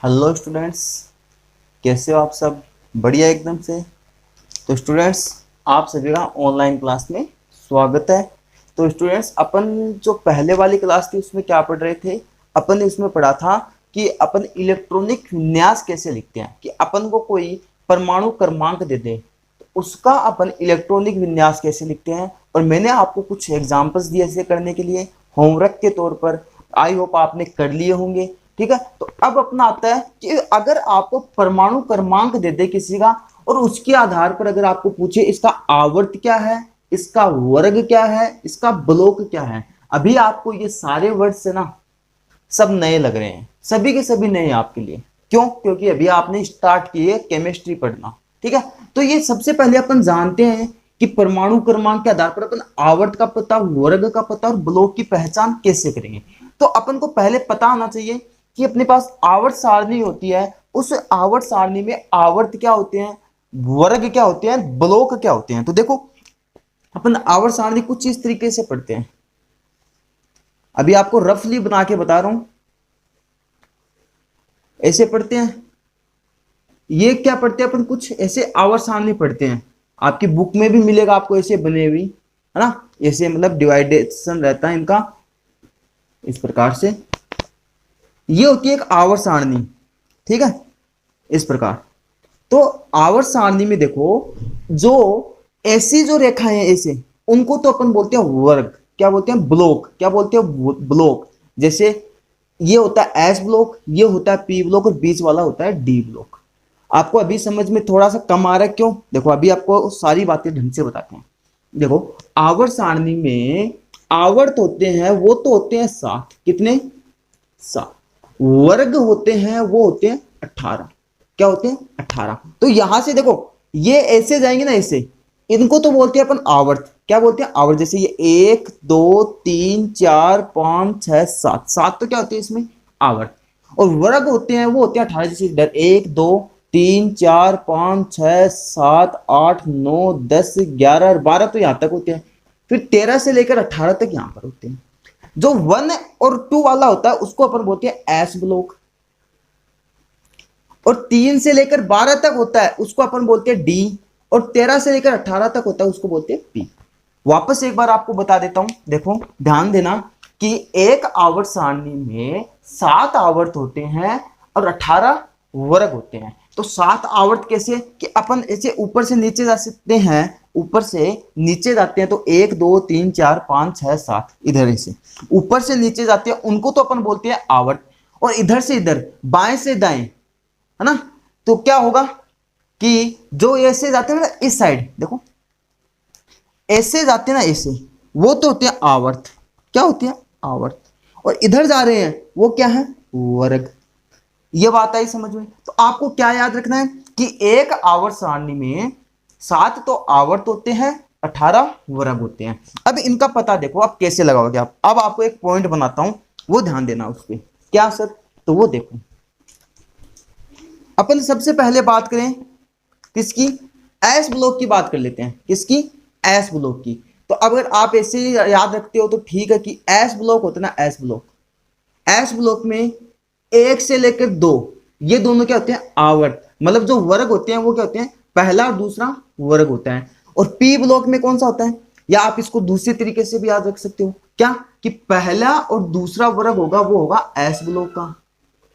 Hello students, कैसे हो आप सब? बढ़िया एकदम से। तो स्टूडेंट्स, आप सभी का ऑनलाइन क्लास में स्वागत है। तो स्टूडेंट्स, अपन जो पहले वाली क्लास थी उसमें क्या पढ़ रहे थे? अपन ने इसमें पढ़ा था कि अपन इलेक्ट्रॉनिक विन्यास कैसे लिखते हैं, कि अपन को कोई परमाणु क्रमांक दे दे तो उसका अपन इलेक्ट्रॉनिक विन्यास कैसे लिखते हैं। और मैंने आपको कुछ एग्जांपल्स दिए ऐसे करने के लिए होमवर्क के तौर पर। आई होप आपने कर लिए होंगे। ठीक है, तो अब अपना आता है कि अगर आपको परमाणु क्रमांक दे दे किसी का और उसके आधार पर अगर आपको पूछे इसका आवर्त क्या है, इसका वर्ग क्या है, इसका ब्लॉक क्या है। अभी आपको ये सारे वर्ड्स है ना, सब नए लग रहे हैं, सभी के सभी नए हैं आपके लिए। क्यों? क्योंकि अभी आपने स्टार्ट की है केमिस्ट्री पढ़ना। ठीक है, तो ये सबसे पहले अपन जानते हैं कि परमाणु क्रमांक के आधार पर अपन आवर्त का पता, वर्ग का पता और ब्लॉक की पहचान कैसे करेंगे। तो अपन को पहले पता होना चाहिए कि अपने पास आवर्त सारणी होती है, उस आवर्त सारणी में आवर्त क्या होते हैं, वर्ग क्या होते हैं, ब्लॉक क्या होते हैं। तो देखो, अपन आवर्त सारणी कुछ इस तरीके से पढ़ते हैं। अभी आपको रफली बना के बता रहा हूं, ऐसे पढ़ते हैं। ये क्या पढ़ते हैं अपन, कुछ ऐसे आवर्त सारणी पढ़ते हैं। आपकी बुक में भी मिलेगा आपको ऐसे बने हुई, है ना। ऐसे मतलब डिवाइडेशन रहता है इनका इस प्रकार से। ये होती है एक आवर्त सारणी। ठीक है, इस प्रकार। तो आवर्त सारणी में देखो, जो ऐसी जो रेखाएं हैं ऐसे, उनको तो अपन बोलते हैं वर्ग। क्या बोलते हैं? ब्लॉक। क्या बोलते हैं? ब्लॉक। जैसे ये होता है एस ब्लॉक, ये होता है पी ब्लॉक और बीच वाला होता है डी ब्लॉक। आपको अभी समझ में थोड़ा सा कम आ रहा है, क्यों? देखो अभी आपको सारी बातें ढंग से बताते हैं। देखो, आवर्त सारणी में आवर्त होते हैं वो तो होते हैं 7। कितने? 7। वर्ग होते हैं वो होते हैं 18। क्या होते हैं? 18। तो यहां से देखो, ये ऐसे जाएंगे ना, ऐसे, इनको तो बोलते हैं अपन आवर्त। क्या बोलते हैं? आवर्त। जैसे ये 1 2 3 4 5 6 7, 7 तो क्या होते हैं इसमें? आवर्त। और वर्ग होते हैं वो होते हैं 18। जैसे इधर 1 2 3 4 5 6 7 8 9 10 11 और 12 तो यहां तक होते हैं। फिर 13 से लेकर 18 तक यहां पर होते हैं। जो 1 और 2 वाला होता है उसको अपन बोलते हैं एस ब्लॉक। और 3 से लेकर 12 तक होता है उसको अपन बोलते हैं डी। और 13 से लेकर 18 तक होता है उसको बोलते हैं पी। वापस एक बार आपको बता देता हूं, देखो ध्यान देना कि एक आवर्त सारणी में 7 आवर्त होते हैं और 18 वर्ग होते हैं। तो 7 आवर्त कैसे, कि अपन ऐसे ऊपर से नीचे जा सकते हैं। ऊपर से नीचे जाते हैं तो 1 2 3 4 5 6 7, इधर से ऊपर से नीचे जाते हैं उनको तो अपन बोलते हैं आवर्त। और इधर से इधर, बाएं से दाएं, है ना, तो क्या होगा कि जो ऐसे जाते हैं ना इस साइड, देखो ऐसे जाते हैं ना ऐसे, वो तो होते हैं आवर्त। क्या होते हैं? आवर्त। और इधर जा रहे हैं वो क्या है? वर्ग। ये बात आई समझ में? तो आपको क्या याद रखना है कि एक आवर्त सारणी में 7 तो आवर्त होते हैं, 18 वर्ग होते हैं। अब इनका पता देखो आप कैसे लगाओगे। आप अब आपको एक पॉइंट बनाता हूं, वो ध्यान देना उस पर। क्या सर? तो वो देखो, अपन सबसे पहले बात करें किसकी? एस ब्लॉक की बात कर लेते हैं। किसकी? एस ब्लॉक की। तो अगर आप ऐसे याद रखते हो तो ठीक है कि एस ब्लॉक होता है ना, एस ब्लॉक। एस ब्लॉक में 1 से लेकर 2, ये दोनों क्या होते हैं? आवर्त। मतलब जो वर्ग होते हैं वो क्या होते हैं? पहला और दूसरा वर्ग होता है। और पी ब्लॉक में कौन सा होता है? या आप इसको दूसरे तरीके से भी याद रख सकते हो, क्या, कि पहला और दूसरा वर्ग होगा वो होगा एस ब्लॉक का।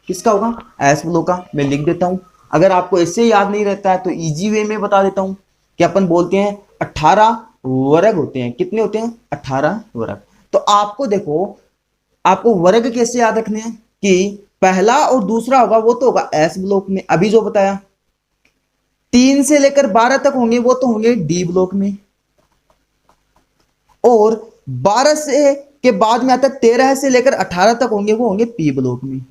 किसका होगा? एस ब्लॉक का। मैं लिख देता हूं, अगर आपको ऐसे याद नहीं रहता है तो इजी वे में बता देता हूं कि अपन बोलते हैं 18 वर्ग होते हैं। कितने होते हैं? 18 वर्ग। तो आपको देखो, आपको वर्ग कैसे याद रखने हैं कि पहला और दूसरा होगा वो तो होगा एस ब्लॉक में, अभी जो बताया। 3 से लेकर 12 तक होंगे वो तो होंगे डी ब्लॉक में। और 12 से के बाद में आता 13 से लेकर 18 तक होंगे वो होंगे पी ब्लॉक में।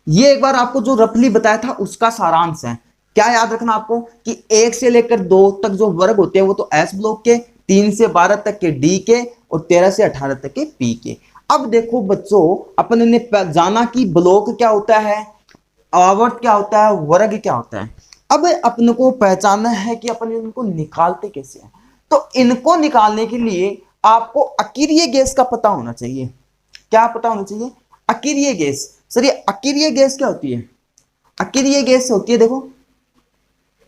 ये एक बार आपको जो रफली बताया था उसका सारांश है। क्या याद रखना आपको कि 1 से लेकर 2 तक जो वर्ग होते हैं वो तो एस ब्लॉक के, 3 से 12 तक के डी के और 13 से 18 तक के पी के। अब देखो बच्चों, अपन ने जाना कि ब्लॉक क्या होता है, आवर्त क्या होता है, वर्ग क्या होता है। अब अपन को पहचानना है कि अपन इनको निकालते कैसे हैं। तो इनको निकालने के लिए आपको अकीरीय गैस का पता होना चाहिए। क्या पता होना चाहिए? अकीरीय गैस। सर ये अकीरिय गैस क्या होती है? अकीरिय गैस होती है, देखो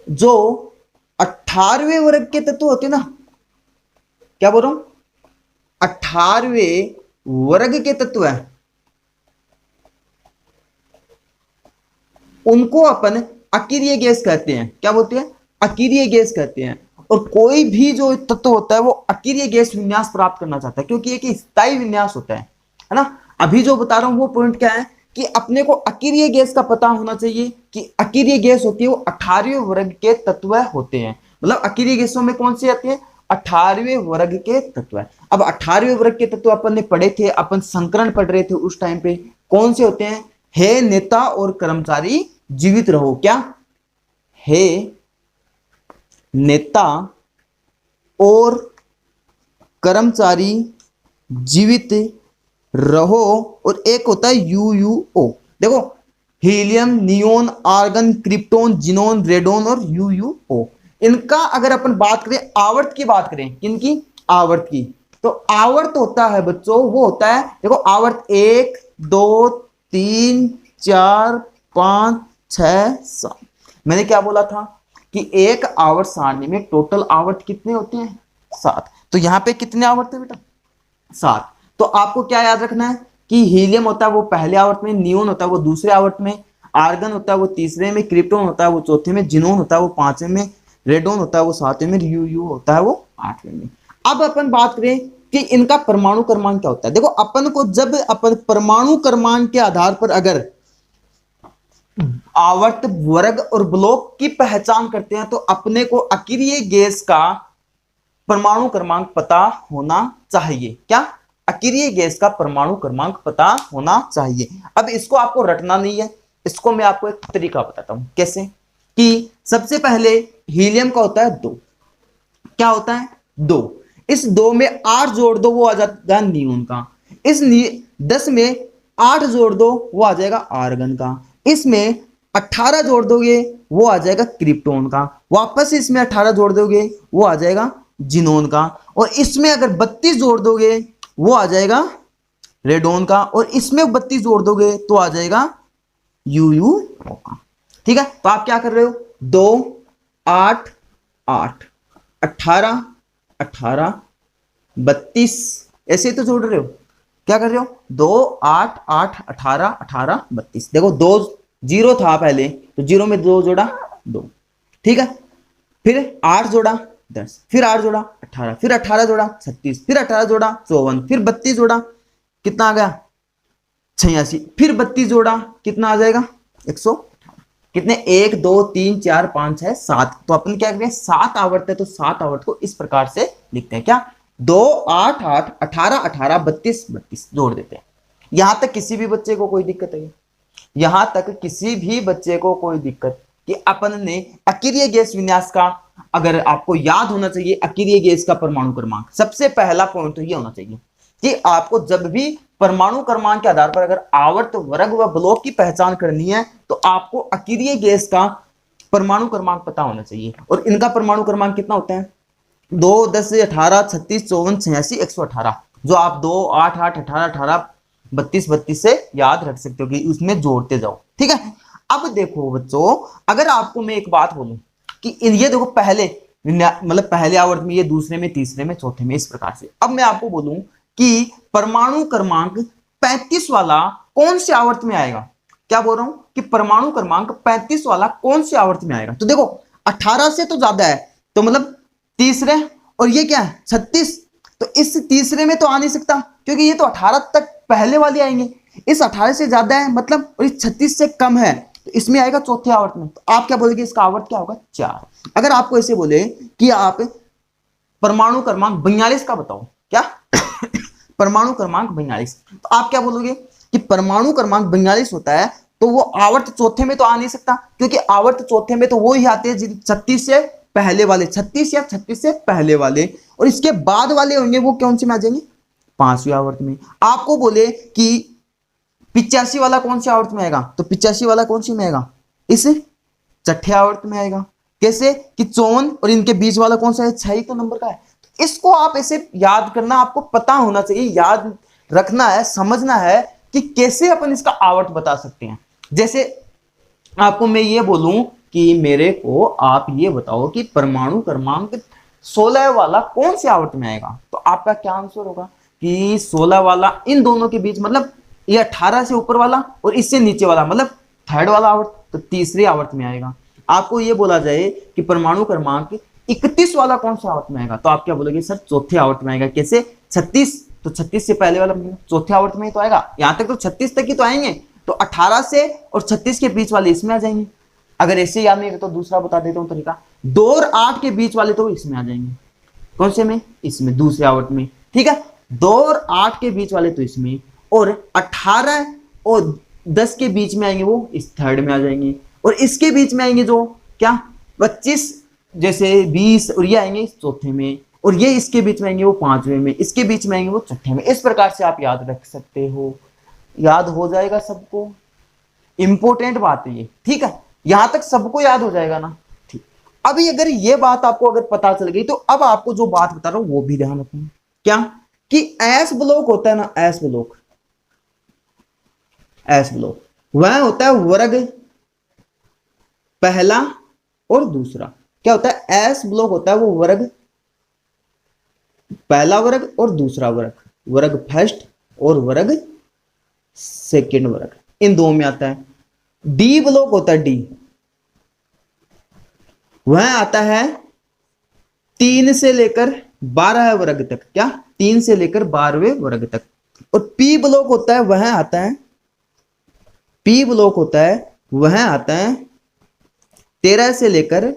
जो 18वें वर्ग के तत्व होते हैं ना, क्या बोल रहा हूं, 18वें वर्ग के तत्व है, उनको अपन अकीरिय गैस कहते हैं। क्या बोलते हैं? अकीरिय गैस कहते हैं। और कोई भी जो तत्व होता है वो अकीरिय गैस विन्यास प्राप्त करना चाहता है, क्योंकि एक स्थायी विन्यास होता है ना। अभी जो बता रहा हूं वो पॉइंट क्या है कि अपने को अकीरिय गैस का पता होना चाहिए कि अकीरिय गैस होती है वो 18वें वर्ग के तत्व होते हैं। मतलब अकीरिय गैसों में कौन सी आती है? 18वें वर्ग के तत्व। अब 18वें वर्ग के तत्व अपन ने पढ़े थे, अपन संकरण पढ़ रहे थे उस टाइम पे, कौन से होते हैं? हे नेता और कर्मचारी जीवित रहो। क्या? हे नेता और कर्मचारी जीवित रहो, और एक होता है यूयूओ। देखो helium, neon, argon, krypton, xenon, radon और यूयूओ। इनका अगर अपन बात करें, आवर्त की बात करें, किनकी? आवर्त की। तो आवर्त होता है बच्चों, वो होता है, देखो आवर्त 1 2 3 4 5 6 7। मैंने क्या बोला था कि एक आवर्त सारणी में टोटल आवर्त कितने होते हैं? 7। तो यहां पे कितने आवर्त है बेटा? 7। तो आपको क्या याद रखना है कि हीलियम होता है वो पहले आवर्त में, नियोन होता है वो दूसरे आवर्त में, आर्गन होता है वो तीसरे में, क्रिप्टोन होता है वो चौथे में, जिनोन होता है वो पांचवें में, रेडोन होता है वो सातवें में, यू होता है वो आठवें में। अब अपन बात करें कि इनका परमाणु क्रमांक क्या होता है। देखो अपन को जब अपन परमाणु क्रमांक के आधार पर अगर आवर्त, वर्ग और ब्लॉक की पहचान करते हैं तो अपने को अकीरिय गैस का परमाणु क्रमांक पता होना चाहिए। क्या? अकीरिय गैस का परमाणु क्रमांक पता होना चाहिए। अब इसको आपको रटना नहीं है, इसको मैं आपको एक तरीका बताता हूं कैसे। कि सबसे पहले हीलियम का होता है 2। क्या होता है? 2। इस 2 में 8 जोड़ दो, वो आ जाएगा नियोन का। इस 10 में 8 जोड़ दो, वो आ जाएगा आर्गन का। इसमें 18 जोड़ दोगे, वो आ जाएगा क्रिप्टोन का। वापस इसमें 18 जोड़ दोगे, वो आ जाएगा जिनोन का। और इसमें अगर 32 जोड़ दोगे, वो आ जाएगा रेडोन का। और इसमें 32 जोड़ दोगे तो आ जाएगा यूयू का। ठीक है, तो आप क्या कर रहे हो? 2 8 8 18 18 32 ऐसे तो जोड़ रहे हो। क्या कर रहे हो? 2 8 8 18 18 32। देखो 2 0 था पहले, तो 0 में 2 जोड़ा 2। ठीक है, फिर 8 जोड़ा 10, फिर 8 जोड़ा 18, फिर 18 जोड़ा 36, फिर 18 जोड़ा 54, फिर 32 जोड़ा कितना आ गया? 86, फिर 32 जोड़ा कितना आ जाएगा? 118। कितने? 1 2 3 4 5 6 7। तो अपन क्या करें? 7 आवर्त है तो 7 आवर्त को इस प्रकार से लिखते हैं। क्या? 2 8 8 18 18 32 32 जोड़ देते हैं। यहां तक किसी भी बच्चे को कोई दिक्कत है? यहां तक किसी भी बच्चे को कोई दिक्कत कि अपन ने अकीरिय गैस विन्यास का, अगर आपको याद होना चाहिए अकीरिय गैस का परमाणु क्रमांक, सबसे पहला पॉइंट तो ये होना चाहिए कि आपको जब भी परमाणु क्रमांक के आधार पर अगर आवर्त, वर्ग व ब्लॉक की पहचान करनी है तो आपको अकीरिय गैस का परमाणु क्रमांक पता होना चाहिए। और इनका परमाणु क्रमांक कितना होता है? 2 10 18 36 54 86 118। जो आप 2 8 8 18 18 32 32 से याद रख सकते हो कि उसमें जोड़ते जाओ। ठीक है, अब देखो बच्चों, अगर आपको मैं एक बात बोलूं कि ये देखो पहले मतलब पहले आवर्त में, ये दूसरे में, तीसरे में, चौथे में, इस प्रकार से। अब मैं आपको बोलूं कि परमाणु क्रमांक 35 वाला कौन से आवर्त में आएगा। क्या बोल रहा हूं कि परमाणु क्रमांक 35 वाला कौन से आवर्त में आएगा। तो देखो 18 से तो ज्यादा है, तो मतलब तीसरे, और ये क्या है 36, तो इस तीसरे में तो आ नहीं सकता क्योंकि ये तो 18 तक पहले वाले आएंगे। इस 18 से ज्यादा है मतलब, और इस 36 से कम है तो इसमें आएगा चौथे आवर्त में। तो आप क्या बोलेंगे? इसका आवर्त क्या होगा? 4। अगर आपको ऐसे बोले कि आप परमाणु क्रमांक 42 का बताओ, क्या परमाणु क्रमांक 42, तो आप क्या बोलोगे कि परमाणु क्रमांक 42 होता है तो वो आवर्त चौथे में तो आ नहीं सकता, क्योंकि आवर्त चौथे में तो वो ही आते हैं 36 से पहले वाले, 36 या 36 से पहले वाले, और इसके बाद वाले होंगे वो कौन से में आ जाएंगे? 5वें आवर्त में। आपको बोले कि 85 वाला कौन से आवर्त में आएगा, तो 85 वाला कौन सी में आएगा? इस छठे आवर्त में आएगा। कैसे कि 54 और इनके बीच वाला कौन सा है? 6 ही तो नंबर का है। इसको आप ऐसे याद करना, आपको पता होना चाहिए, याद रखना है, समझना है कि कैसे अपन इसका आवर्त बता सकते हैं। जैसे आपको मैं ये बोलूं कि मेरे को आप ये बताओ कि परमाणु क्रमांक 16 वाला कौन से आवर्त में आएगा, तो आपका क्या आंसर होगा कि 16 वाला इन दोनों के बीच, मतलब ये 18 से ऊपर वाला और इससे नीचे वाला, मतलब थर्ड वाला आवर्त, तो तीसरे आवर्त में आएगा। आपको ये बोला जाए कि परमाणु क्रमांक 31 वाला कौन सा आवर्त में आएगा, तो आप क्या बोलोगे सर चौथे आवर्त में आएगा। कैसे 36, तो 36 से पहले वाला चौथे आवर्त में ही तो आएगा, यहां तक तो 36 तक ही तो आएंगे, तो 18 से और 36 के बीच वाले इसमें आ जाएंगे। अगर ऐसे याद नहीं है तो दूसरा बता देता हूं तरीका, 2 और 8 के बीच वाले तो इसमें आ जाएंगे। कौन से में? इसमें, दूसरे आवर्त में। ठीक है, 2 और 8 के बीच वाले तो इसमें, और 18 और 10 के बीच में आएंगे वो इस थर्ड में आ जाएंगे, और इसके बीच में आएंगे जो क्या 25, जैसे 20, और ये आएंगे इस चौथे में, और ये इसके बीच में आएंगे वो पांचवें में, इसके बीच में आएंगे वो छठे में। इस प्रकार से आप याद रख सकते हो, याद हो जाएगा सबको। इंपॉर्टेंट बात है ये, ठीक है, यहां तक सबको याद हो जाएगा ना। ठीक, अभी अगर ये बात आपको अगर पता चल गई तो अब आपको जो बात बता रहा हूं वो भी ध्यान रखना। क्या कि एस ब्लॉक होता है ना, एस ब्लॉक, एस ब्लॉक वह होता है वर्ग पहला और दूसरा। क्या होता है? एस ब्लॉक होता है वो वर्ग पहला वर्ग और दूसरा वर्ग, वर्ग फर्स्ट और वर्ग सेकंड वर्ग, इन दो में आता है। डी ब्लॉक होता है, डी वह आता है 3 से लेकर 12 वर्ग तक। क्या? 3 से लेकर 12वें वर्ग तक। और पी ब्लॉक होता है वह आता है, पी ब्लॉक होता है वह आता है 13 से लेकर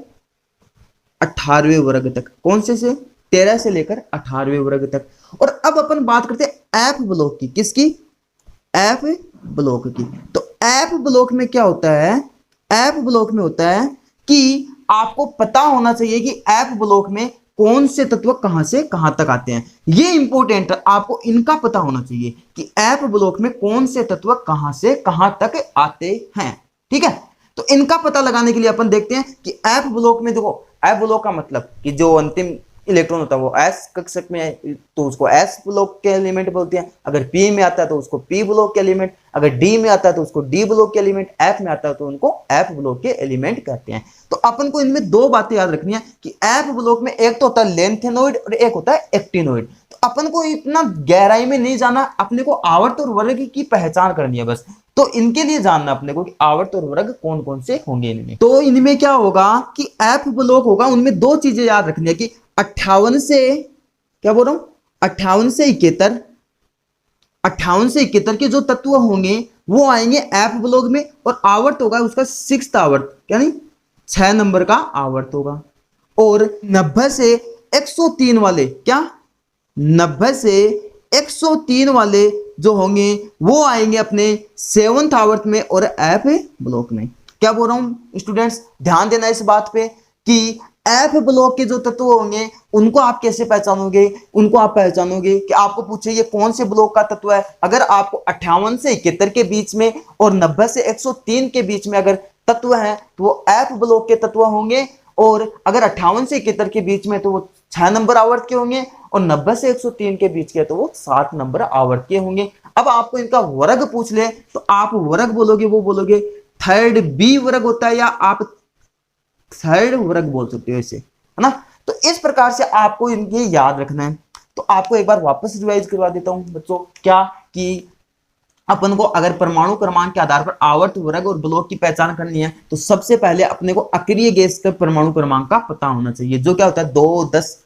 18वें वर्ग तक। कौन से 13 से लेकर 18वें वर्ग तक। और अब अपन बात करते हैं एफ ब्लॉक की। किसकी? एफ ब्लॉक की। तो एफ ब्लॉक में क्या होता है? एफ ब्लॉक में होता है कि आपको पता होना चाहिए कि एफ ब्लॉक में कौन से तत्व कहां से कहां तक आते हैं। ये इंपॉर्टेंट है, आपको इनका पता होना चाहिए कि एफ ब्लॉक में कौन से तत्व कहां से कहां तक आते हैं। ठीक है, तो इनका पता लगाने के लिए अपन देखते हैं कि एफ ब्लॉक में देखो, एफ ब्लॉक का मतलब कि जो अंतिम इलेक्ट्रॉन होता है वो एस कक्षक में है तो उसको एस ब्लॉक के एलिमेंट बोलते हैं। अगर पी में आता है तो उसको पी ब्लॉक के एलिमेंट, अगर डी में आता है तो उसको डी ब्लॉक के एलिमेंट, एफ में आता है तो उनको एफ ब्लॉक के एलिमेंट कहते हैं। तो अपन को इनमें दो बातें याद रखनी है कि एफ ब्लॉक में एक तो होता है लेंथेनोइड और एक होता है एक्टिनोइड। तो अपन को इतना गहराई में नहीं जाना, अपने को आवर्त और वर्ग की पहचान करनी है बस। तो इनके लिए जानना अपने को कि आवर्त और वर्ग कौन कौन से होंगे इनमें। तो इनमें क्या होगा कि एफ ब्लॉक होगा, उनमें दो चीजें याद रखनी है कि 58 से, क्या बोल रहा हूं, 58 से 71, 58 से 71 के जो तत्व होंगे वो आएंगे एफ ब्लॉक में, और आवर्त होगा उसका 6th आवर्त, क्या नहीं 6 नंबर का आवर्त होगा। और 90 से 103 वाले, क्या 90 से 103 वाले जो होंगे वो आएंगे अपने 7th आवर्त में और एफ ब्लॉक में। क्या बोल रहा हूं स्टूडेंट्स, ध्यान देना इस बात पे कि एफ ब्लॉक के जो तत्व होंगे उनको आप कैसे पहचानोगे। उनको आप पहचानोगे कि आपको पूछे ये कौन से ब्लॉक का तत्व है, अगर आपको 58 से 71 के बीच में और 90 से 103 के बीच में अगर तत्व है तो वो एफ ब्लॉक के तत्व होंगे। और अगर 58 से 71 के बीच में तो वो 6 नंबर आवर्त के होंगे, और 90 से 103 के बीच के तो वो 7 नंबर आवर्त के होंगे। अब आपको इनका वर्ग पूछ ले तो आप वर्ग बोलोगे, वो बोलोगे थर्ड बी वर्ग होता है, या आप थर्ड वर्ग बोल सकते हो इसे, है ना। तो इस प्रकार से आपको इनके याद रखना है। तो आपको एक बार वापस रिवाइज करवा देता हूं बच्चों, क्या कि अपन को अगर परमाणु क्रमांक के आधार पर आवर्त वर्ग और ब्लॉक की पहचान करनी है तो सबसे पहले अपने को अक्रिय गैस के परमाणु क्रमांक का पता होना चाहिए, जो क्या होता है 2, 10,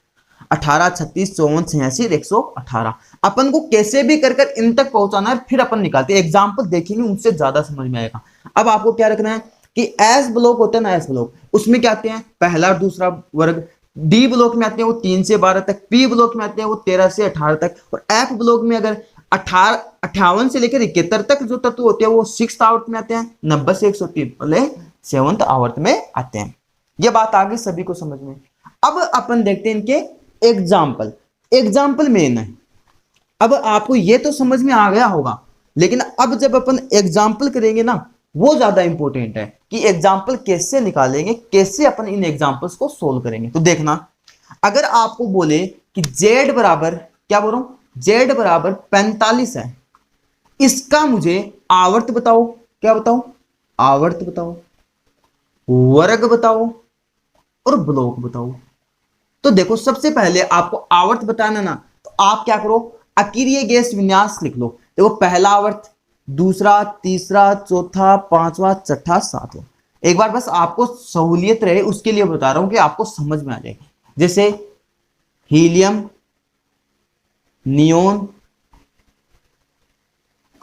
18, 36, 54, 86, 118। अपन को कैसे भी कर इन तक पहुंचाना है, फिर अपन निकालते हैं, एग्जाम्पल देखेंगे उनसे ज्यादा समझ में आएगा। अब आपको क्या रखना है कि एस ब्लॉक होता है ना, एस ब्लॉक उसमें क्या आते हैं पहला और दूसरा वर्ग। डी ब्लॉक में आते हैं वो 3 से 12 तक, पी ब्लॉक में आते हैं वो 13 से 18 तक, और एफ ब्लॉक में अगर 58 से लेकर 71 तक जो तत्व होते हैं वो 6th आवर्त में आते हैं, 90 से 103 वाले 7th आवर्त में आते हैं। ये बात आगे सभी को समझ में। अब अपन देखते हैं इनके एग्जाम्पल। एग्जाम्पल मेन है। अब आपको ये तो समझ में आ गया होगा, लेकिन अब जब अपन एग्जाम्पल करेंगे ना वो ज्यादा इंपॉर्टेंट है कि एग्जाम्पल कैसे निकालेंगे, कैसे अपन इन एग्जाम्पल्स को सोल्व करेंगे। तो देखना, अगर आपको बोले कि z बराबर, क्या बोल रहा हूं, z बराबर 45 है, इसका मुझे आवर्त बताओ। क्या बताओ? आवर्त बताओ, वर्ग बताओ और ब्लॉक बताओ। तो देखो सबसे पहले आपको आवर्त बताना ना, तो आप क्या करो, अकीरिय गैस विन्यास लिख लो। देखो पहला आवर्त, दूसरा, तीसरा, चौथा, पांचवा, छठा, सातवां। एक बार बस आपको सहूलियत रहे उसके लिए बता रहा हूं कि आपको समझ में आ जाएगी। जैसे helium, neon,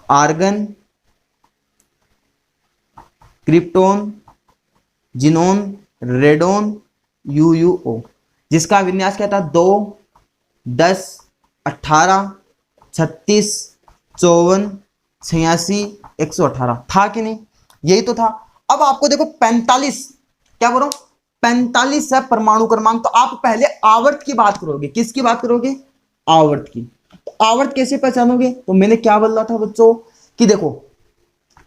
argon, krypton, xenon, radon, UUO, जिसका विन्यास क्या था? 2, 10, 18, 36, 54, 86, 118 था कि नहीं? यही तो था। अब आपको देखो 45, क्या बोलो, 45 है परमाणु क्रमांक। तो आप पहले आवर्त की बात करोगे। किसकी बात करोगे? आवर्त की। तो आवर्त कैसे पहचानोगे? तो मैंने क्या बोला था बच्चों कि देखो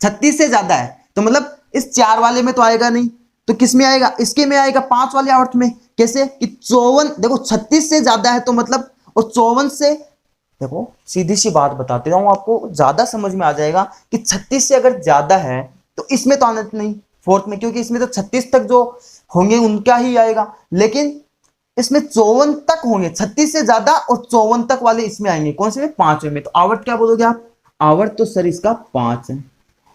36 से ज्यादा है तो मतलब इस 4 वाले में तो आएगा नहीं, तो किस में आएगा? इसके में आएगा, 5 वाले आवर्त में। कैसे कि 54, देखो 36 से ज्यादा है तो मतलब, और 54 से, देखो सीधी सी बात बताते हूं आपको, ज्यादा समझ में आ जाएगा कि 36 से अगर ज्यादा है तो इसमें तो आना नहीं फोर्थ में, क्योंकि इसमें तो 36 तक जो होंगे उनका ही आएगा। लेकिन इसमें 54 तक होंगे, 36 से ज्यादा और 54 तक वाले इसमें आएंगे। कौन से में? 5वें में। तो आवर्त क्या बोलोगे आप? आवर्त तो सर इसका 5 है।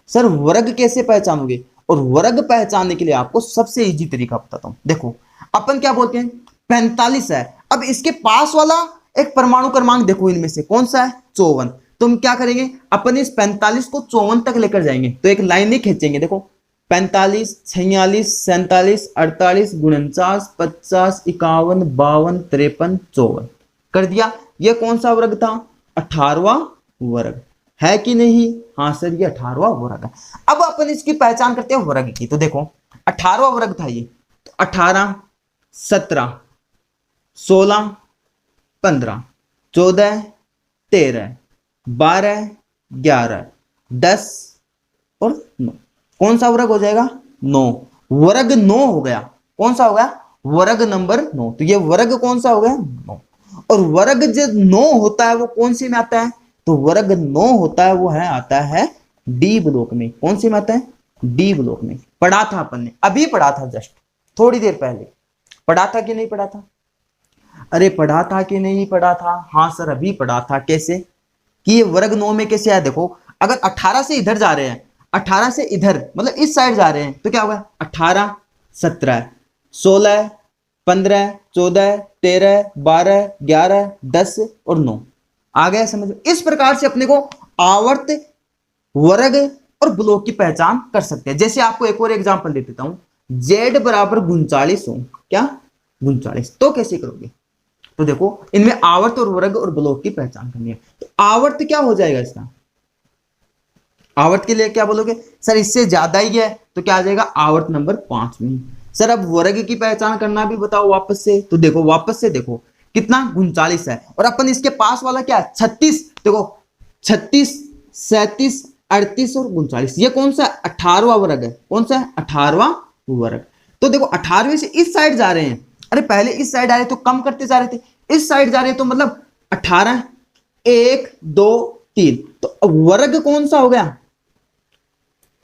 सर वर्ग कैसे पहचानोगे? और वर्ग पहचानने के लिए आपको सबसे इजी तरीका बताता हूं। देखो अपन क्या बोलते हैं, 45 है, अब इसके पास वाला एक परमाणु क्रमांक देखो, इनमें से कौन सा है? 54। तो हम क्या करेंगे, अपन इस 45 को 54 तक लेकर जाएंगे। तो एक लाइन ही खींचेंगे। देखो 45, 46, 47, 48, 49, 50, 51, 52, 53, 54 कर दिया। ये कौन सा वर्ग था? 18वां वर्ग है कि नहीं? हाँ सर ये 18वां वर्ग है। अब अपन इसकी पहचान करते हैं वर्ग की। तो देखो 18वां वर्ग था ये, तो 18, 17, 16, 15, 14, 13, 12, 11, 10 और 9। कौन सा वर्ग हो जाएगा? 9। वर्ग 9 हो गया। कौन सा हो गया? वर्ग नंबर 9। तो ये वर्ग कौन सा हो गया? 9। और वर्ग जो 9 होता है वो कौन सी में आता है? तो वर्ग 9 होता है वो है, आता है डी ब्लॉक में। कौन सी में आता है? डी ब्लॉक में। पढ़ा था अपन ने, अभी पढ़ा था, जस्ट थोड़ी देर पहले पढ़ा था कि नहीं पढ़ा था? अरे पढ़ा था कि नहीं पढ़ा था? हाँ सर अभी पढ़ा था। कैसे कि ये वर्ग 9 में कैसे आया? देखो अगर 18 से इधर जा रहे हैं, 18 से इधर मतलब इस साइड जा रहे हैं, तो क्या होगा? 18, 17, 16, 15, 14, 13, 12, 11, 10 और 9। आ गया समझ में? इस प्रकार से अपने को आवर्त, वर्ग और ब्लॉक की पहचान कर सकते हैं। जैसे आपको एक और एग्जांपल दे देता हूं, z बराबर 39 हो, क्या 39, तो कैसे करोगे? तो देखो इनमें आवर्त और वर्ग और ब्लॉक की पहचान करनी है। तो आवर्त क्या हो जाएगा इसका? आवर्त के लिए क्या बोलोगे? सर इससे ज्यादा ही है तो क्या आ जाएगा? आवर्त नंबर 5 में। सर अब वर्ग की पहचान करना भी बताओ वापस से। तो देखो वापस से देखो कितना 39 है, और अपन इसके पास वाला क्या? 36। देखो 36, 37, 38 और 39, ये कौन सा? 18वां वर्ग है। कौन सा है? 18वां वर्ग। तो देखो 18वें से इस साइड जा रहे हैं। अरे पहले इस साइड आ रहे तो कम करते जा रहे थे, इस साइड जा रहे तो मतलब 18, 1, 2, 3। तो वर्ग कौन सा हो गया?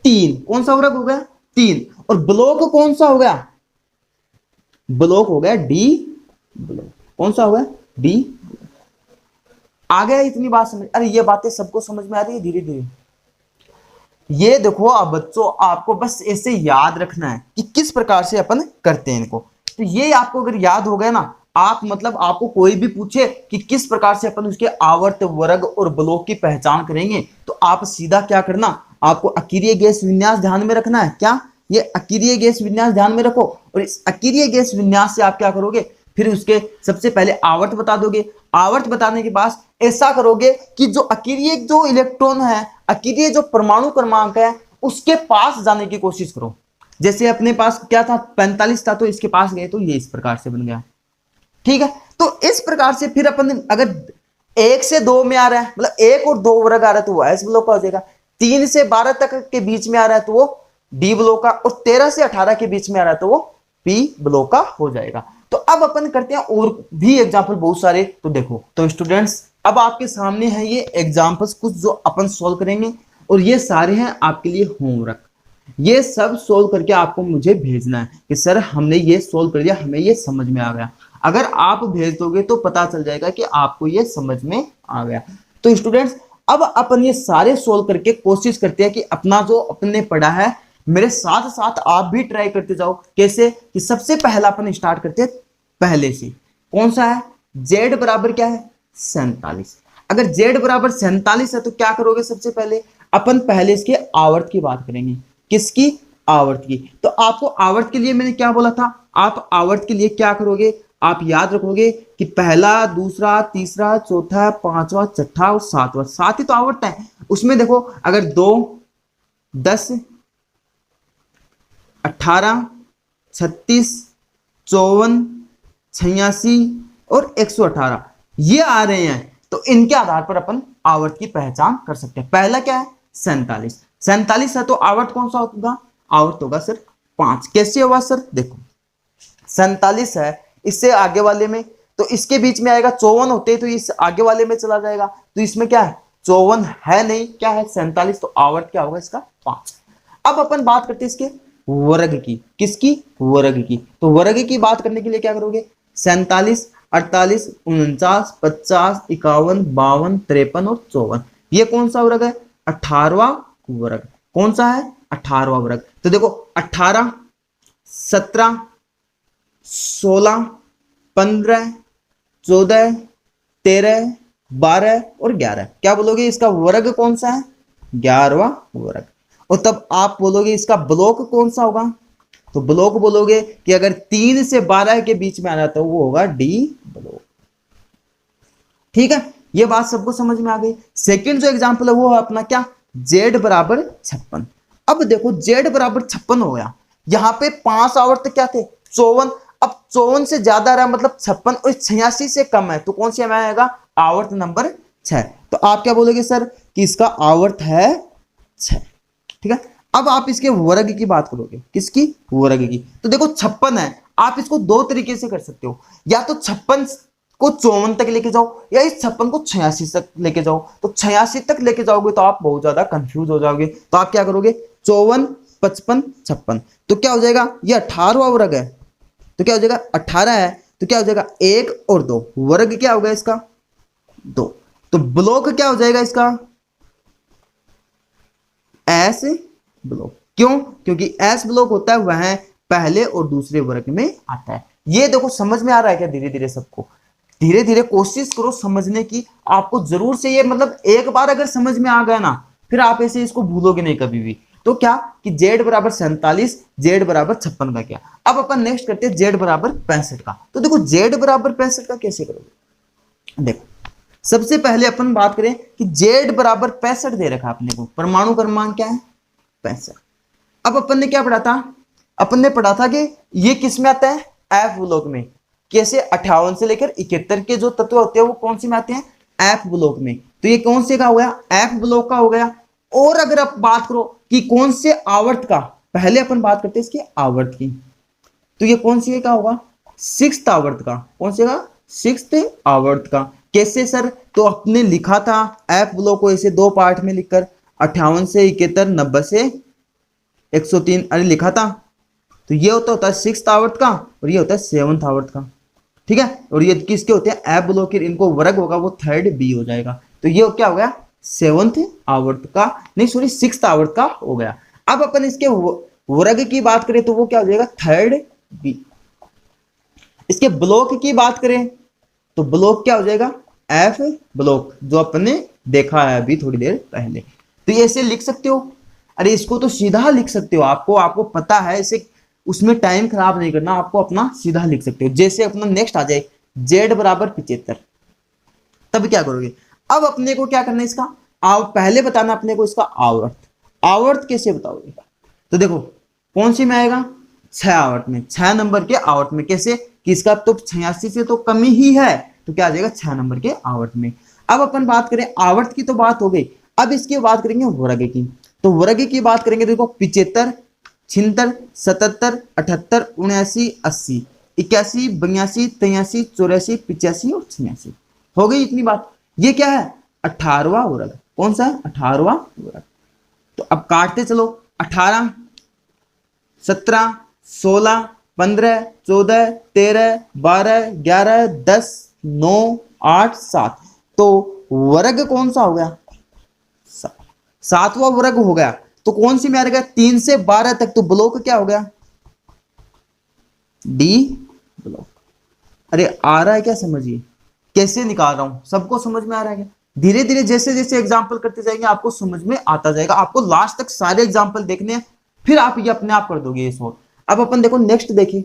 3। कौन सा वर्ग हो गया? 3। और ब्लॉक कौन सा हो गया? ब्लॉक हो गया डी ब्लॉक। कौन सा हो गया? डी। आ गया इतनी बात समझ? अरे ये बातें सबको समझ में आ रही है धीरे धीरे? ये देखो अब बच्चों आपको बस ऐसे याद रखना है कि किस प्रकार से अपन करते हैं इनको। तो ये आपको अगर याद हो गया ना, आप मतलब आपको कोई भी पूछे कि किस प्रकार से अपन उसके आवर्त, वर्ग और ब्लॉक की पहचान करेंगे, तो आप सीधा क्या करना, आपको अकीरिय गैस विन्यास ध्यान में रखना है। क्या? ये अकीरिय गैस विन्यास ध्यान में रखो, और इस अकीरिय गैस विन्यास से आप क्या करोगे, फिर उसके सबसे पहले आवर्त बता दोगे। आवर्त बताने के बाद ऐसा करोगे कि जो अकीरिय जो इलेक्ट्रॉन है, अकीरिय जो परमाणु क्रमांक है, उसके पास जाने की कोशिश करो। जैसे अपने पास क्या था? 45 था, तो इसके पास गए तो ये इस प्रकार से बन गया। ठीक है, तो इस प्रकार से फिर अपन अगर 1 से 2 में आ रहा है, मतलब 1 और 2 वर्ग आ रहा है तो वो एस ब्लॉक का हो जाएगा। 3 से 12 तक के बीच में आ रहा है तो वो डी ब्लॉक का, और 13 से 18 के बीच में आ रहा है तो वो पी ब्लॉक का हो जाएगा। तो अब अपन करते हैं और भी एग्जाम्पल बहुत सारे। तो देखो, तो स्टूडेंट्स अब आपके सामने है ये एग्जाम्पल्स कुछ जो अपन सोल्व करेंगे, और ये सारे हैं आपके लिए होमवर्क। ये सब सोल्व करके आपको मुझे भेजना है कि सर हमने ये सोल्व कर लिया, हमें ये समझ में आ गया। अगर आप भेज दोगे तो पता चल जाएगा कि आपको ये समझ में आ गया। तो स्टूडेंट्स, अब अपन ये सारे सोल्व करके कोशिश करते हैं कि अपना जो अपने पढ़ा है मेरे साथ साथ आप भी ट्राई करते जाओ। कैसे? कि सबसे पहला अपन स्टार्ट करते हैं पहले से। कौन सा है? जेड बराबर क्या है? 47। अगर जेड बराबर 47 है तो क्या करोगे? सबसे पहले अपन पहले इसके आवर्त की बात करेंगे। किसकी? आवर्त की। तो आपको आवर्त के लिए मैंने क्या बोला था? आप आवर्त के लिए क्या करोगे? आप याद रखोगे कि पहला, दूसरा, तीसरा, चौथा, पांचवा, छठा और सातवां, सात ही तो आवर्त है। उसमें देखो, अगर 2, 10, 18, 36, 54, 86 और 118 ये आ रहे हैं, तो इनके आधार पर अपन आवर्त की पहचान कर सकते हैं। पहला क्या है? 47। 47 है तो आवर्त कौन सा होगा? आवर्त होगा सर 5। कैसे होगा सर? देखो, 47 है, इससे आगे वाले में, तो इसके बीच में आएगा 54 होते तो इस आगे वाले में चला जाएगा, तो इसमें क्या है? 54 है नहीं, क्या है? 47। तो आवर्त क्या होगा इसका? 5। अब अपन बात करते हैं इसके वर्ग की। किसकी? वर्ग की। तो वर्ग की बात करने के लिए क्या करोगे? 47, 48, 49, 50, 51, 52, 53 और 54, ये कौन सा वर्ग है? 18वां वर्ग। कौन सा है? 18वां वर्ग। तो देखो, 18, 17, 16, 15, 14, 13, 12 और 11, क्या बोलोगे? इसका वर्ग कौन सा है? 11वां वर्ग। और तब आप बोलोगे इसका ब्लॉक कौन सा होगा? तो ब्लॉक बोलोगे कि अगर 3 से 12 के बीच में आना तो वो होगा डी ब्लॉक। ठीक है, ये बात सबको समझ में आ गई। सेकंड जो एग्जांपल है वो है अपना क्या? जेड बराबर 56। अब देखो, जेड बराबर 56 हो गया, यहां पे 5 आवर्त क्या थे? 54। अब 54 से ज्यादा रहा मतलब 56 और 86 से कम है, तो कौन सी हमें आएगा? आवर्त नंबर 6। तो आप क्या बोलोगे सर? कि इसका आवर्त है 6। ठीक है, अब आप इसके वर्ग की बात करोगे। किसकी? वर्ग की। तो देखो, 56 है, आप इसको दो तरीके से कर सकते हो। या तो 56 को 54 तक लेके जाओ, या इस 56 को 86 तक लेके जाओ। तो 86 तक लेके जाओगे तो आप बहुत ज्यादा कंफ्यूज हो जाओगे। तो आप क्या करोगे? 54, 55, 56, तो क्या हो जाएगा? ये 18वां वर्ग है, तो क्या हो जाएगा? 18 है, तो क्या हो जाएगा? 1 और 2, वर्ग क्या होगा इसका? 2। तो ब्लॉक क्या हो जाएगा इसका? S block. क्यों? क्योंकि एस ब्लॉक होता है वह पहले और दूसरे वर्ग में आता है। ये देखो, समझ में आ रहा है क्या? धीरे धीरे सबको, धीरे धीरे कोशिश करो समझने की। आपको जरूर से ये मतलब एक बार अगर समझ में आ गया ना, फिर आप ऐसे इसको भूलोगे नहीं कभी भी। तो क्या कि जेड बराबर 47, जेड बराबर 56 का क्या। अब अपन नेक्स्ट करते हैं जेड बराबर 65 का। तो देखो, जेड बराबर 65 का कैसे करोगे? देखो, सबसे पहले अपन बात करें कि जेड बराबर 65 दे रखा अपने को, परमाणु क्रमांक क्या है? 65। अब अपन ने क्या पढ़ा था? अपन ने पढ़ा था कि ये किस में आता है? एफ ब्लॉक में। कैसे? 58 से लेकर 71 के जो तत्व होते हैं वो कौन से में आते हैं? एफ ब्लॉक में। तो ये कौन से का हो गया? एफ ब्लॉक का हो गया। और अगर आप बात करो कि कौन से आवर्त का, पहले अपन बात करते हैं इसके आवर्त की, तो ये कौन सी का होगा? 6th आवर्त का। कौन से का? 6th आवर्त का। कैसे सर? तो आपने लिखा था एफ ब्लॉक को ऐसे दो पार्ट में लिखकर, 58 से 71, 90 से 103, अरे लिखा था। तो ये होता है 6th आवर्त का, और ये होता है 7th आवर्त का। ठीक है, और ये किसके होते हैं? एफ ब्लॉक के। इनको वर्ग होगा वो 3rd बी हो जाएगा। तो ये क्या हो गया? 7th आवर्त का, नहीं सॉरी 6th आवर्त का हो गया। अब अपन इसके वर्ग की बात करें तो वो क्या हो जाएगा? 3rd B. इसके ब्लॉक की बात करें तो ब्लॉक क्या हो जाएगा? एफ ब्लॉक, जो अपने देखा है अभी थोड़ी देर पहले। तो ये ऐसे लिख सकते हो। अरे इसको तो सीधा लिख सकते हो, आपको पता है, इसे उसमें टाइम खराब नहीं करना, आपको अपना सीधा लिख सकते हो। जैसे अपना नेक्स्ट आ जाए जेड बराबर 75, तब क्या करोगे? अब अपने को क्या करना है इसका? पहले बताना अपने को इसका आवर्त। आवर्त कैसे बताओगे? तो देखो, कौन सी में आएगा? 6 आवर्त में, 6 नंबर के आवर्त में। कैसे? कि इसका तो 86 से तो कम ही है, तो क्या आ जाएगा? 6 नंबर के आवर्त में। अब अपन बात करें आवर्त की, तो बात हो गई। अब इसकी बात करेंगे वर्ग की। तो वर्ग की बात करेंगे, देखो 75, 76, 77, 78, 79, 80, 81, 82, 83, 84, 85 और 86, हो गई इतनी बात। ये क्या है? 18वां वर्ग। कौन सा है? 18वां वर्ग। तो अब काटते चलो, 18, 17, 16, 15, 14, 13, 12, 11, 10, 9, 8, 7। तो वर्ग कौन सा हो गया? 7वां वर्ग हो गया। तो कौन सी में आ गया? 3 से 12 तक। तो ब्लॉक क्या हो गया? D block. अरे आ रहा है क्या? समझिए कैसे निकाल रहा हूं, सबको समझ में आ रहा है क्या? धीरे धीरे जैसे जैसे एग्जाम्पल करते जाएंगे आपको समझ में आता जाएगा। आपको लास्ट तक सारे एग्जाम्पल देखने हैं, फिर आप ये अपने आप कर दोगे ये सॉल्व। अब अपन देखो नेक्स्ट, देखिए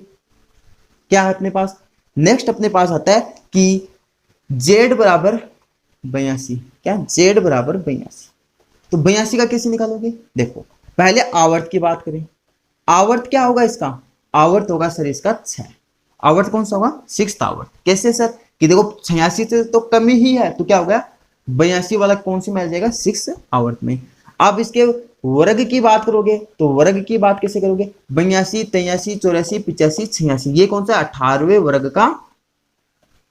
क्या है अपने पास। नेक्स्ट अपने पास आता है कि z बराबर 82। क्या? z बराबर 82। तो 82 का कैसे निकालोगे? देखो पहले आवर्त की बात करें। आवर्त क्या होगा इसका? आवर्त होगा सर इसका 6। आवर्त कौन सा होगा? 6th आवर्त। कैसे सर? कि देखो 86 से तो कम ही है, तो क्या होगा? 82 वाला कौन सी में आ जाएगा? 6th आवर्त में। अब इसके वर्ग की बात करोगे तो वर्ग की बात कैसे करोगे? 82, 83, 84, 85, 86। ये कौन सा? 18वें वर्ग का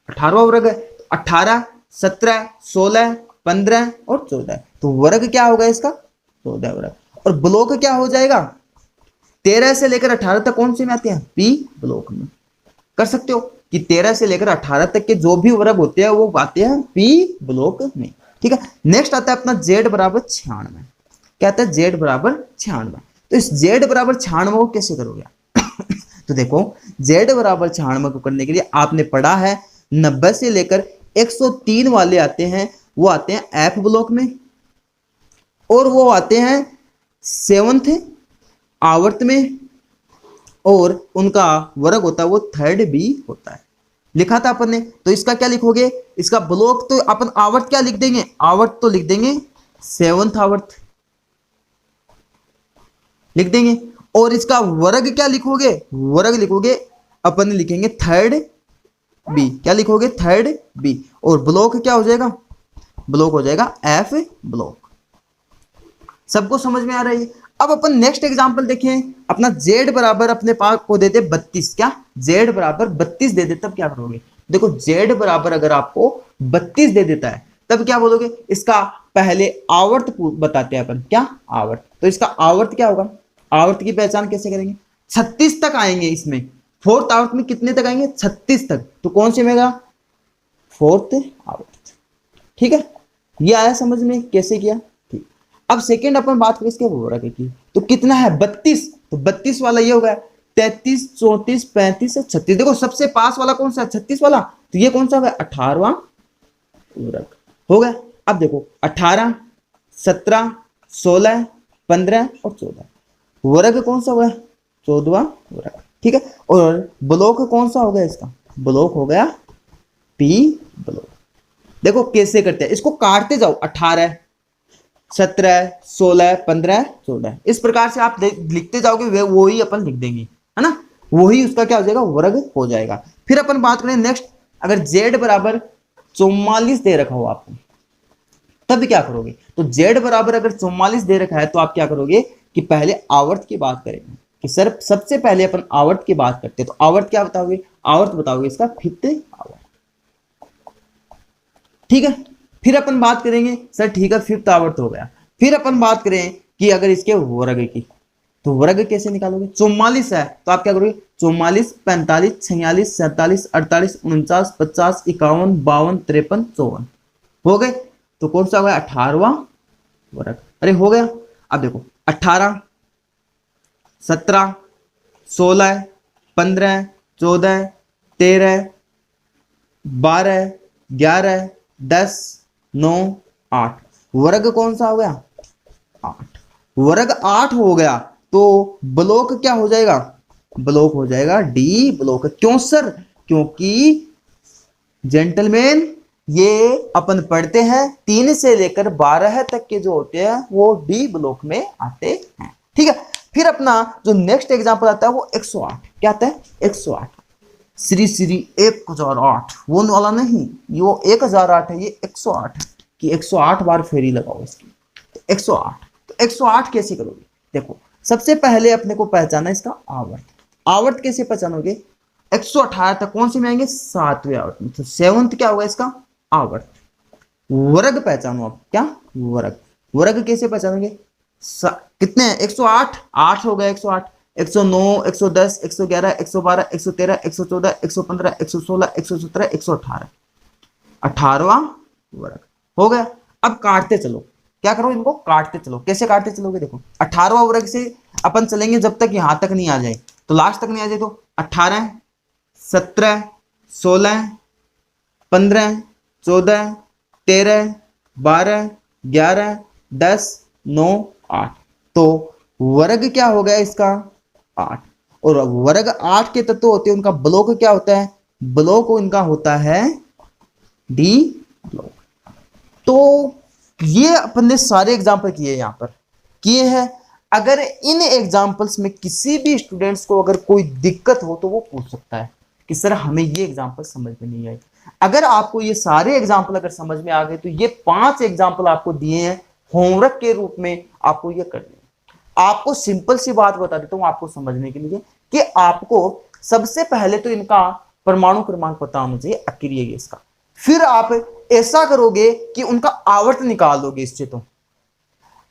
18वां वर्ग है। 18, 17, 16, 15 और 14। तो वर्ग क्या होगा इसका? 14 वर्ग। और ब्लॉक क्या हो जाएगा? 13 से लेकर 18 तक कौन से में आते हैं? पी ब्लॉक में। कर सकते हो कि 13 से लेकर 18 तक के जो भी वर्ग होते हैं वो आते हैं पी ब्लॉक में। ठीक है। नेक्स्ट आता है अपना z बराबर 96। क्या आता है? z बराबर 96। तो इस z बराबर 96 को कैसे करोगे? तो देखो z बराबर 96 को करने के लिए आपने पढ़ा है 90 से लेकर 103 वाले आते हैं, वो आते हैं एफ ब्लॉक में, और वो आते हैं 7th आवर्त में, और उनका वर्ग होता है वो 3rd बी होता है। लिखा था अपन ने। तो इसका क्या लिखोगे? इसका ब्लॉक तो अपन आवर्त क्या लिख देंगे? आवर्त तो लिख देंगे 7th आवर्त लिख देंगे। और इसका वर्ग क्या लिखोगे? वर्ग लिखोगे अपन लिखेंगे 3rd बी। क्या लिखोगे? 3rd B. और ब्लॉक क्या हो जाएगा? ब्लॉक हो जाएगा एफ ब्लॉक। सबको समझ में आ रहा है? अब अपन नेक्स्ट एग्जांपल देखें। अपना z बराबर अपने पास को देते 32। क्या? z बराबर 32 दे दे, तब क्या करोगे? देखो z बराबर अगर आपको 32 दे देता है तब क्या बोलोगे? इसका पहले आवर्त बताते हैं अपन। क्या? आवर्त। तो इसका आवर्त क्या होगा? आवर्त की पहचान कैसे करेंगे? 36 तक आएंगे इसमें। 4th आवर्त में कितने तक आएंगे? 36 तक। तो कौन से में? 4th आवर्त। ठीक है। ये आया समझ में कैसे किया? ठीक। अब सेकेंड अपन बात करें इसके वर्ग की। तो कितना है? 32। तो 32 वाला ये होगा 33, 34, 35 और 36। देखो सबसे पास वाला कौन सा है? 36 वाला। तो ये कौन सा होगा? 18वां वर्ग हो गया। अब देखो 18, 17, 16, 15 और 14। वर्ग कौन सा होगा? 14वां वर्ग। ठीक है। और ब्लॉक कौन सा हो गया इसका? ब्लॉक हो गया पी ब्लॉक। देखो कैसे करते हैं, इसको काटते जाओ। 18, 17, 16, 15, 14 इस प्रकार से आप लिखते जाओगे, वो ही अपन लिख देंगे, है ना। वही उसका क्या हो जाएगा? वर्ग हो जाएगा। फिर अपन बात करें नेक्स्ट। अगर z बराबर 44 दे रखा हो आपको, तब क्या करोगे? तो z बराबर अगर 44 दे रखा है तो आप क्या करोगे कि पहले आवर्त की बात करेंगे कि सर सबसे पहले अपन आवर्त की बात करते हैं। तो आवर्त क्या बताओगे? आवर्त बताओगे इसका 5th आवर्त। ठीक है। फिर अपन बात करेंगे सर ठीक है 5th आवर्त हो गया। फिर अपन बात करें कि अगर इसके वर्ग की, तो वर्ग कैसे निकालोगे? 44 है तो आप क्या करोगे? 44, 45, 46, 47, 48, 49, 50, 51, 52, 53, 54 हो गए। तो कौन सा हो गया? 18वां वर्ग। अरे हो गया। अब देखो 18, 17, 16, 15, 14, 13, 12, 11, 10, 9, 8। वर्ग कौन सा हो गया? 8। वर्ग 8 हो गया। तो ब्लॉक क्या हो जाएगा? ब्लॉक हो जाएगा डी ब्लॉक। क्यों सर? क्योंकि जेंटलमैन ये अपन पढ़ते हैं 3 से लेकर 12 तक के जो होते हैं वो डी ब्लॉक में आते हैं। ठीक है। फिर अपना जो नेक्स्ट एग्जांपल आता है वो 108। क्या आता है? 108। श्री श्री 1008 वो वाला नहीं, वो 1008 है, ये 108 है कि 108 बार फेरी लगाओ इसकी। तो 108। तो 108 कैसे करोगे? देखो सबसे पहले अपने को पहचाना इसका आवर्त। आवर्त कैसे पहचानोगे? 118 तक कौन से में आएंगे? 7वें आवर्त में। तो 7th क्या होगा इसका? आवर्त। वर्ग पहचानो आप। क्या? वर्ग। वर्ग कैसे पहचानोगे? कितने हैं? 108, 8 हो गए 108, 109, 110, 111, 112, 113, 114, 115, 116, 117, 118, 18वां वर्ग हो गया। अब काटते चलो, क्या करो, इनको काटते चलो। कैसे काटते चलोगे? देखो 18वां वर्ग से अपन चलेंगे जब तक यहां तक नहीं आ जाए, तो लास्ट तक नहीं आ जाए तो 18, 17, 16, 15, 14, 13, 12, 11, 10, 9, 8। तो वर्ग क्या हो गया इसका? 8। और वर्ग 8 के तत्व होते हैं, उनका ब्लॉक क्या होता है? ब्लॉक इनका होता है डी ब्लॉक। तो ये अपन ने सारे एग्जाम्पल किए यहां पर किए हैं। अगर इन एग्जाम्पल्स में किसी भी स्टूडेंट्स को अगर कोई दिक्कत हो तो वो पूछ सकता है कि सर हमें ये एग्जाम्पल समझ में नहीं आई। अगर आपको ये सारे एग्जाम्पल अगर समझ में आ गए तो ये 5 एग्जाम्पल आपको दिए हैं होमवर्क के रूप में, आपको ये करने। आपको सिंपल सी बात बता देता हूं आपको समझने के लिए कि आपको सबसे पहले तो इनका परमाणु क्रमांक पता होना चाहिए, अक्रिय गैस का। फिर आप ऐसा करोगे कि उनका आवर्त निकाल दोगे इससे। तो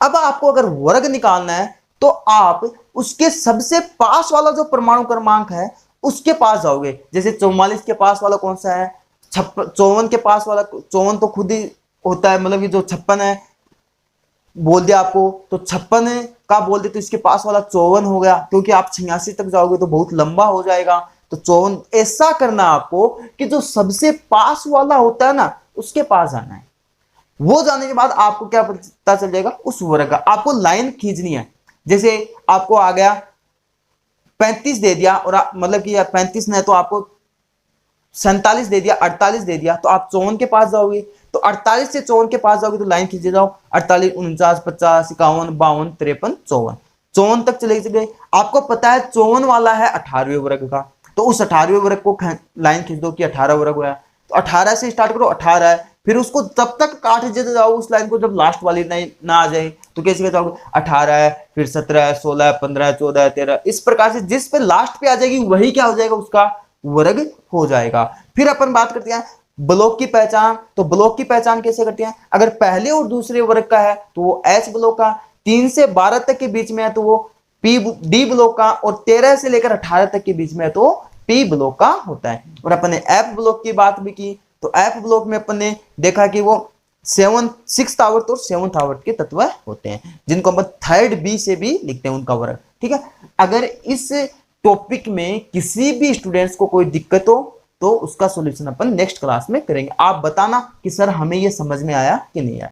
अब आपको अगर वर्ग निकालना है तो आप उसके सबसे पास वाला जो परमाणु क्रमांक है उसके पास जाओगे। जैसे 44 के पास वाला कौन सा है? 54 के पास वाला, 54 तो खुद ही होता है, मतलब कि जो 56 है बोल दिया आपको, तो 56 का बोल दे तो इसके पास वाला 54 हो गया, क्योंकि आप 86 तक जाओगे तो बहुत लंबा हो जाएगा। तो 54 ऐसा करना आपको कि जो सबसे पास वाला होता है ना उसके पास जाना है। वो जाने के बाद आपको क्या पता चल जाएगा? उस वर्ग का आपको लाइन खींचनी है। जैसे आपको आ गया 35 दे दिया, और मतलब कि 35 नहीं तो आपको 47 दे दिया, 48 दे दिया, तो आप 54 के पास जाओगे। तो 48 से 54 के पास जाओगे तो लाइन खींचे जाओ, 48, 49, 50, 51, 52, 53, 54, 54 तक चले गए। आपको पता है 54 वाला है 18वें वर्ग का, तो उस 18वें वर्ग को लाइन खींच दो कि 18 वर्ग हुआ। तो 18 से स्टार्ट करो, 18 है, फिर उसको तब तक काट देते जाओ उस लाइन को जब लास्ट वाली लाइन ना आ जाए। तो कैसे जाओगे? 18 है, फिर 17, 16, 15, 14, 13, इस प्रकार से जिस पे लास्ट पे आ जाएगी वही क्या हो जाएगा? उसका वर्ग हो जाएगा। फिर अपन बात करते हैं ब्लॉक की पहचान। तो ब्लॉक की पहचान कैसे करते हैं? अगर पहले और दूसरे वर्ग का है तो वो एच ब्लॉक का, 3 से 12 तक के बीच में है तो वो पी डी ब्लॉक का, और 13 से लेकर 18 तक के बीच में है तो पी ब्लॉक का होता है। और अपन ने एफ ब्लॉक की बात भी की, तो एफ ब्लॉक में अपन ने देखा कि वो 6th आवर्त और 7th आवर्त के तत्व होते हैं, जिनको अपन 3rd बी से भी लिखते हैं उनका वर्ग। ठीक है। अगर इस टॉपिक में किसी भी स्टूडेंट्स को कोई दिक्कत हो तो उसका सॉल्यूशन अपन नेक्स्ट क्लास में करेंगे। आप बताना कि सर हमें ये समझ में आया कि नहीं आया।